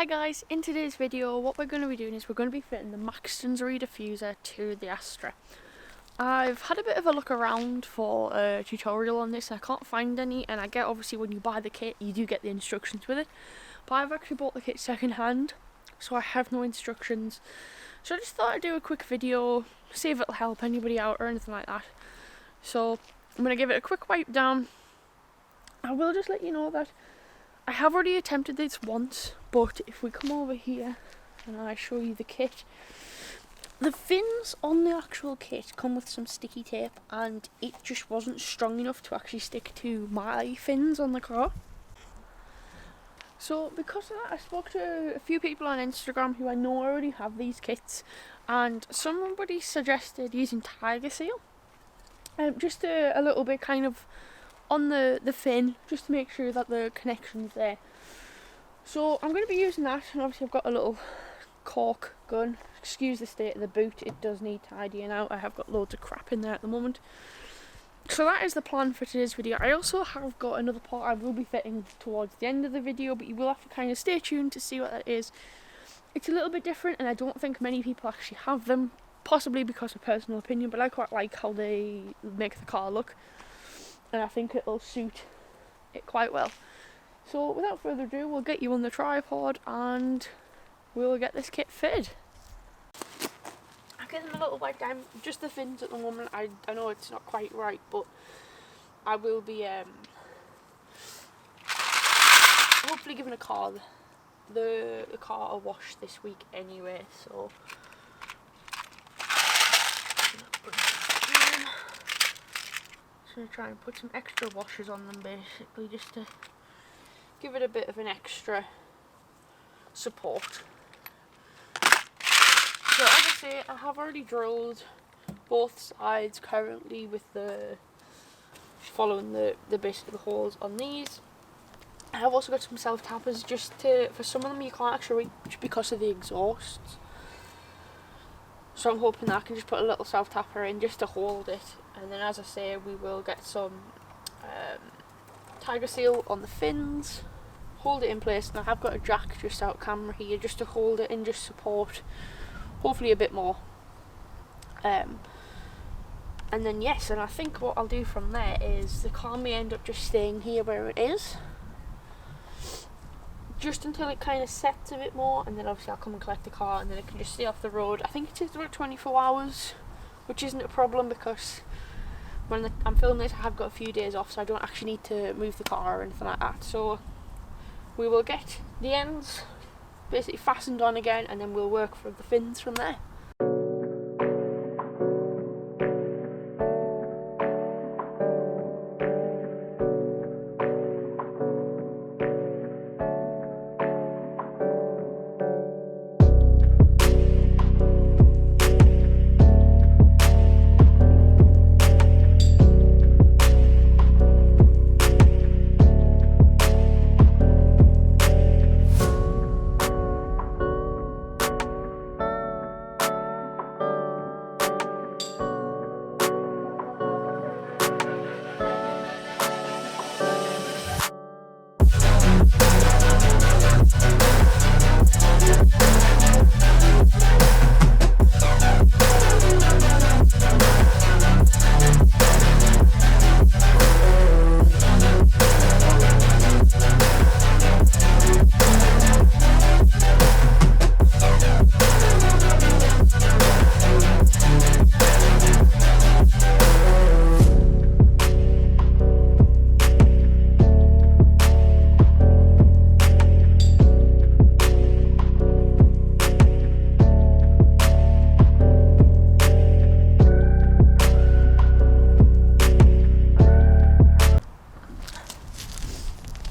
Hi guys, in today's video what we're going to be doing is we're going to be fitting the Maxton's diffuser to the Astra. I've had a bit of a look around for a tutorial on this. I can't find any, and I get obviously when you buy the kit you do get the instructions with it, but I've actually bought the kit second hand, so I have no instructions. So I just thought I'd do a quick video, see if it'll help anybody out or anything like that. So I'm going to give it a quick wipe down. I will just let you know that I have already attempted this once, but if we come over here and I show you the kit, the fins on the actual kit come with some sticky tape, and it just wasn't strong enough to actually stick to my fins on the car. So because of that, I spoke to a few people on Instagram who I know already have these kits, and somebody suggested using Tiger Seal, just a little bit kind of on the fin, just to make sure that the connection's there. So I'm going to be using that, and obviously I've got a little cork gun. Excuse the state of the boot, it does need tidying out. I have got loads of crap in there at the moment. So that is the plan for today's video. I also have got another part I will be fitting towards the end of the video, but you will have to kind of stay tuned to see what that is. It's a little bit different, and I don't think many people actually have them, possibly because of personal opinion, but I quite like how they make the car look, and I think it'll suit it quite well. So without further ado, we'll get you on the tripod and we'll get this kit fitted. I'll give them a little wipe down, just the fins at the moment. I know it's not quite right, but I will be hopefully giving the car a wash this week anyway, so just going to try and put some extra washers on them, basically, just to give it a bit of an extra support. So as I say, I have already drilled both sides currently with following the basically the holes on these. I have also got some self-tappers, for some of them you can't actually reach because of the exhausts. So I'm hoping that I can just put a little self-tapper in just to hold it, and then as I say we will get some Tiger Seal on the fins, hold it in place, and I have got a jack just out camera here just to hold it and just support hopefully a bit more. And then yes, and I think what I'll do from there is the car may end up just staying here where it is, just until it kind of sets a bit more, and then obviously I'll come and collect the car and then it can just stay off the road. I think it takes about 24 hours, which isn't a problem because when I'm filming this I have got a few days off, so I don't actually need to move the car or anything like that. So we will get the ends basically fastened on again, and then we'll work for the fins from there.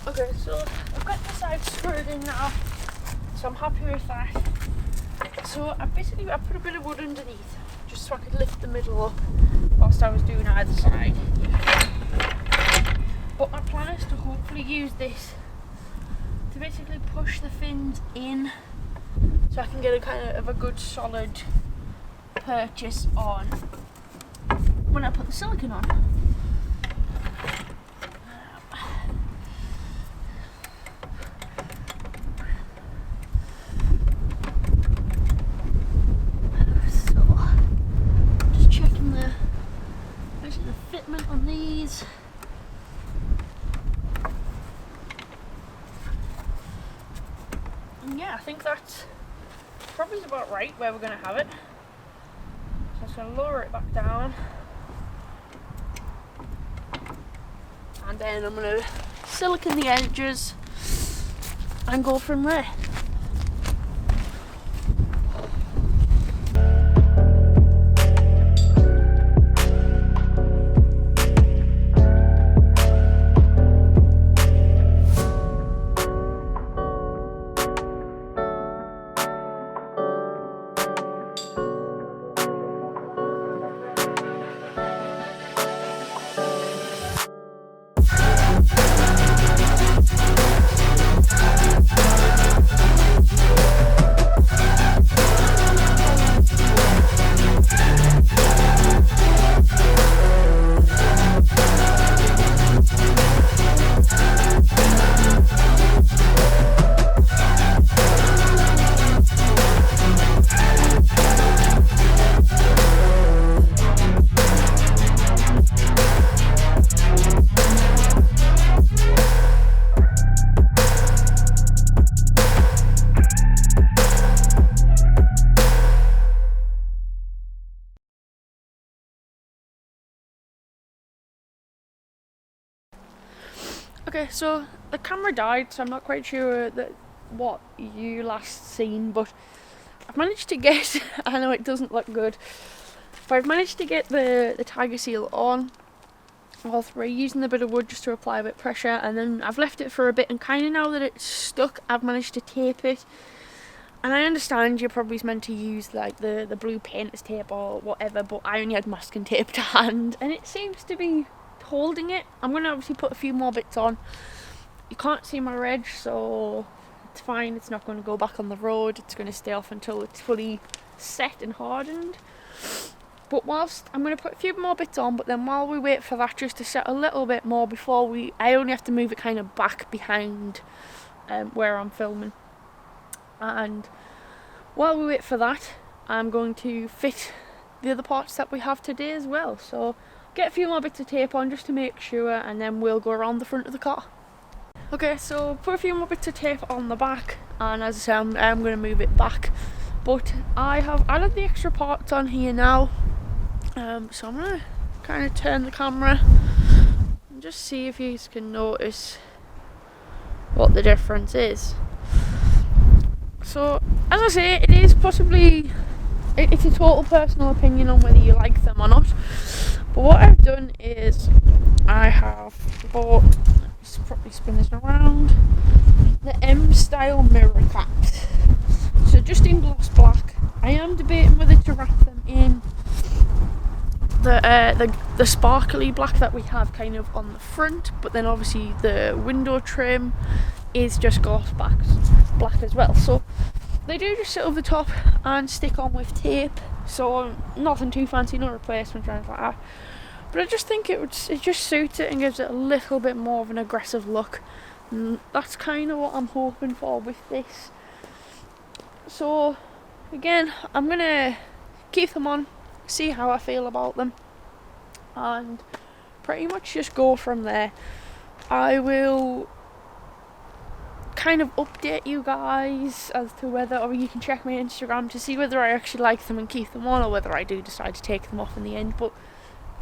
Okay, so I've got the side screwed in now, so I'm happy with that. So I put a bit of wood underneath, just so I could lift the middle up whilst I was doing either side. But my plan is to hopefully use this to basically push the fins in, so I can get a kind of a good solid purchase on when I put the silicone on. yeah, I think that's probably about right where we're going to have it. So I'm just going to lower it back down. And then I'm going to silicone the edges and go from there. Okay, so the camera died, so I'm not quite sure what you last seen, but I've managed to get, I know it doesn't look good, but I've managed to get the tiger seal on all three, using a bit of wood just to apply a bit of pressure, and then I've left it for a bit, and kind of now that it's stuck, I've managed to tape it. And I understand you're probably meant to use like the blue painter's tape or whatever, but I only had masking tape to hand, and it seems to be holding it. I'm going to obviously put a few more bits on. You can't see my reg, so it's fine. It's not going to go back on the road. It's going to stay off until it's fully set and hardened. But whilst I'm going to put a few more bits on, but then while we wait for that just to set a little bit more before I only have to move it kind of back behind where I'm filming. And while we wait for that, I'm going to fit the other parts that we have today as well. So get a few more bits of tape on just to make sure, and then we'll go around the front of the car. Okay, so put a few more bits of tape on the back, and as I say, I'm going to move it back. But I have added the extra parts on here now, so I'm going to kind of turn the camera and just see if you can notice what the difference is. So, as I say, it is possibly, it's a total personal opinion on whether you like them or not. But what I've done is, I have bought, let's probably spin this around, the M-style mirror caps. So just in gloss black. I am debating whether to wrap them in the sparkly black that we have kind of on the front, but then obviously the window trim is just gloss black as well. So they do just sit over the top and stick on with tape, so nothing too fancy, no replacement or anything like that. But I just think it just suits it and gives it a little bit more of an aggressive look. And that's kind of what I'm hoping for with this. So again, I'm gonna keep them on, see how I feel about them, and pretty much just go from there. I will kind of update you guys as to whether, or you can check my Instagram to see whether I actually like them and keep them on, or whether I do decide to take them off in the end. But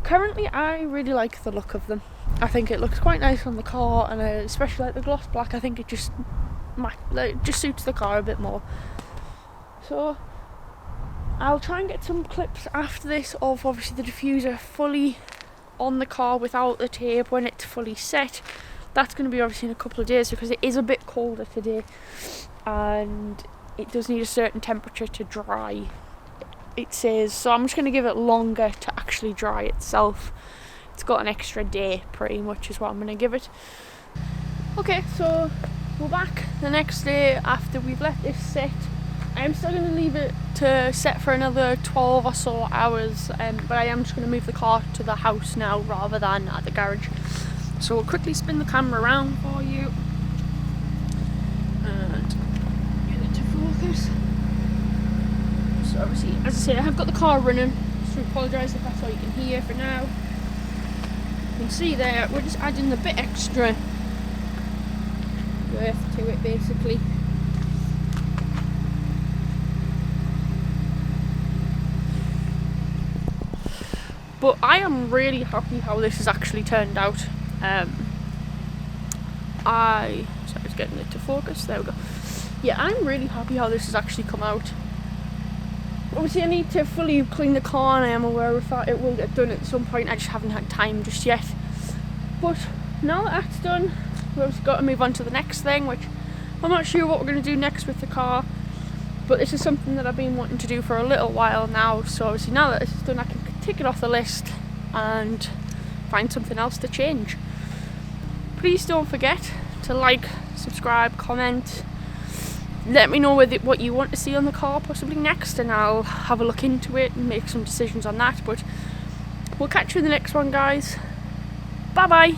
currently I really like the look of them. I think it looks quite nice on the car, and especially like the gloss black, I think it just suits the car a bit more. So I'll try and get some clips after this of obviously the diffuser fully on the car without the tape when it's fully set. That's going to be obviously in a couple of days because it is a bit colder today and it does need a certain temperature to dry, it says. So I'm just going to give it longer to actually dry itself. It's got an extra day pretty much is what I'm going to give it. Okay, so we're back the next day after we've let this set. I'm still going to leave it to set for another 12 or so hours, but I am just going to move the car to the house now rather than at the garage. So we'll quickly spin the camera around for you and get it to focus. So obviously, as I say, I have got the car running, so I apologise if that's all you can hear for now. You can see there, we're just adding a bit extra girth to it basically. But I am really happy how this has actually turned out. Sorry, it's getting it to focus. There we go. Yeah, I'm really happy how this has actually come out. Obviously, I need to fully clean the car, and I am aware of that. It will get done at some point. I just haven't had time just yet. But now that that's done, we've got to move on to the next thing, which I'm not sure what we're going to do next with the car. But this is something that I've been wanting to do for a little while now. So obviously, now that this is done, I can tick it off the list and find something else to change. Please don't forget to like, subscribe, comment. Let me know what you want to see on the car possibly next, and I'll have a look into it and make some decisions on that. But we'll catch you in the next one, guys. Bye bye.